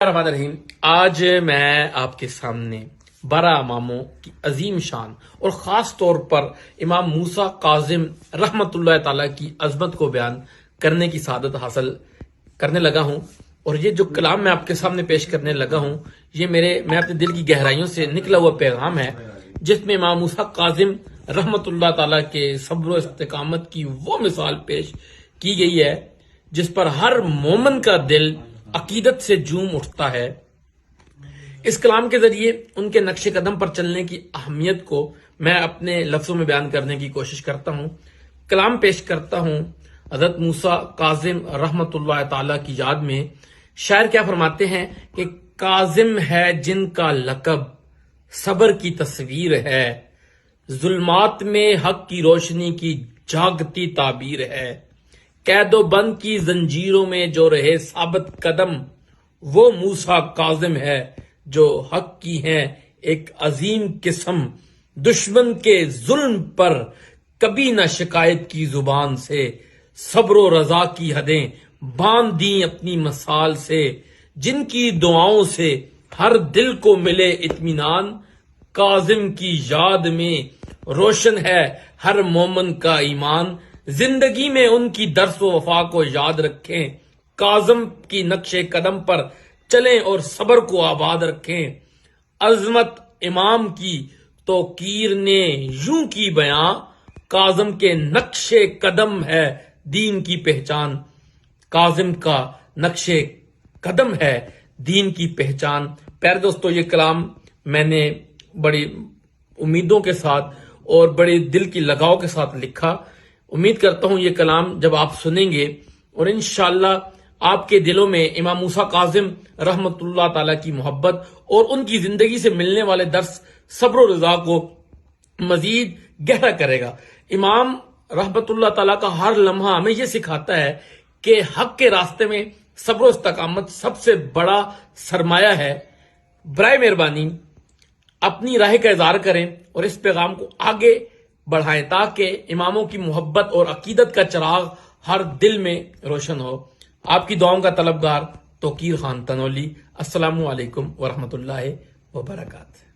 الرحمن الرحیم۔ آج میں آپ کے سامنے 12 اماموں کی عظیم شان اور خاص طور پر امام موسیٰ کاظم رحمۃ اللہ تعالی کی عظمت کو بیان کرنے کی سعادت حاصل کرنے لگا ہوں، اور یہ جو کلام میں آپ کے سامنے پیش کرنے لگا ہوں یہ میں اپنے دل کی گہرائیوں سے نکلا ہوا پیغام ہے، جس میں امام موسیٰ کاظم رحمۃ اللہ تعالی کے صبر و استقامت کی وہ مثال پیش کی گئی ہے جس پر ہر مومن کا دل عقیدت سے جھوم اٹھتا ہے۔ اس کلام کے ذریعے ان کے نقش قدم پر چلنے کی اہمیت کو میں اپنے لفظوں میں بیان کرنے کی کوشش کرتا ہوں۔ کلام پیش کرتا ہوں حضرت موسیٰ کاظم رحمۃ اللہ تعالی کی یاد میں۔ شاعر کیا فرماتے ہیں کہ کاظم ہے جن کا لقب صبر کی تصویر ہے، ظلمات میں حق کی روشنی کی جاگتی تعبیر ہے، قید و بند کی زنجیروں میں جو رہے ثابت قدم، وہ موسیٰ کاظم ہے جو حق کی ہے ایک عظیم قسم، دشمن کے ظلم پر کبھی نہ شکایت کی زبان سے، صبر و رضا کی حدیں باندھ دیں اپنی مثال سے، جن کی دعاؤں سے ہر دل کو ملے اطمینان، کاظم کی یاد میں روشن ہے ہر مومن کا ایمان، زندگی میں ان کی درس و وفا کو یاد رکھیں، کاظم کی نقش قدم پر چلیں اور صبر کو آباد رکھیں، عظمت امام کی توقیر نے یوں کی بیاں، کاظم کے نقش قدم ہے دین کی پہچان، کاظم کا نقش قدم ہے دین کی پہچان۔ پیارے دوستو، یہ کلام میں نے بڑی امیدوں کے ساتھ اور بڑے دل کی لگاؤ کے ساتھ لکھا۔ امید کرتا ہوں یہ کلام جب آپ سنیں گے اور انشاءاللہ آپ کے دلوں میں امام موسیٰ کاظم رحمۃ اللہ تعالی کی محبت اور ان کی زندگی سے ملنے والے درس صبر و رضا کو مزید گہرا کرے گا۔ امام رحمۃ اللہ تعالی کا ہر لمحہ ہمیں یہ سکھاتا ہے کہ حق کے راستے میں صبر و استقامت سب سے بڑا سرمایہ ہے۔ برائے مہربانی اپنی راہ کا اظہار کریں اور اس پیغام کو آگے بڑھائیں تاکہ اماموں کی محبت اور عقیدت کا چراغ ہر دل میں روشن ہو۔ آپ کی دعاؤں کا طلبگار توقیر خان تنولی۔ السلام علیکم ورحمۃ اللہ وبرکاتہ۔